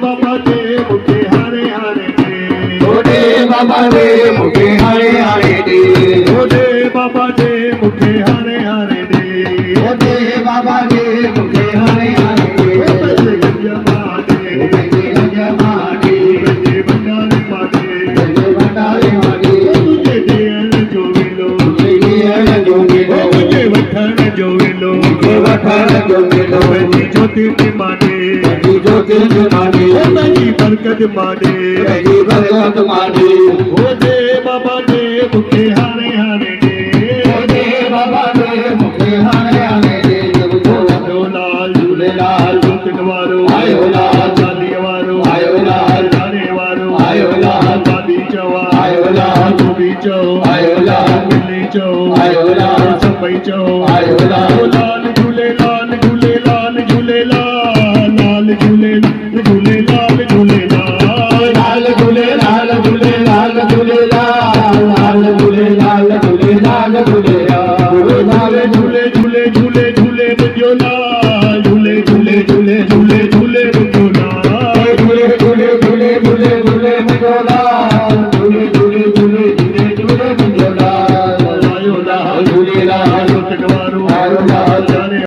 बाबा दे मुखे हारे हारे दे ओडे बाबा दे मुखे हारे हारे दे ओडे बाबा दे मुखे हारे हारे दे ओडे बाबा दे मुखे हारे हारे दे पंजे गंजा माटे पंजे गंजा माटे पंजे भंडारे माटे पंजे भंडारे माटे तुझे दियल जो विलो दियल जो विलो तुझे वठण जो विलो वठण जो विलो पंजी ज्योति ते माटे पंजी ज्योति ते माटे पंजी बरकत माटे पंजी बरकत माटे ओडे बाबा दे मुखे हारे हारे दे ओडे बाबा दे मुखे हारे हारे दे लाल झूलेलाल जोतिन वारो आयो लाल चालीह वारो आयो लाल जाने वारो आयो लाल बाबी चवा आयो लाल गोबी चो आयो लाल मिली चो आयो लाल सभई चो आयो लाल लाल झूलेलाल झूलेलाल झूलेलाल लाल झूलेलाल झूलेलाल झूलेलाल लाल झूलेलाल झूलेलाल झूलेलाल लाल झूलेलाल झूलेलाल झूलेलाल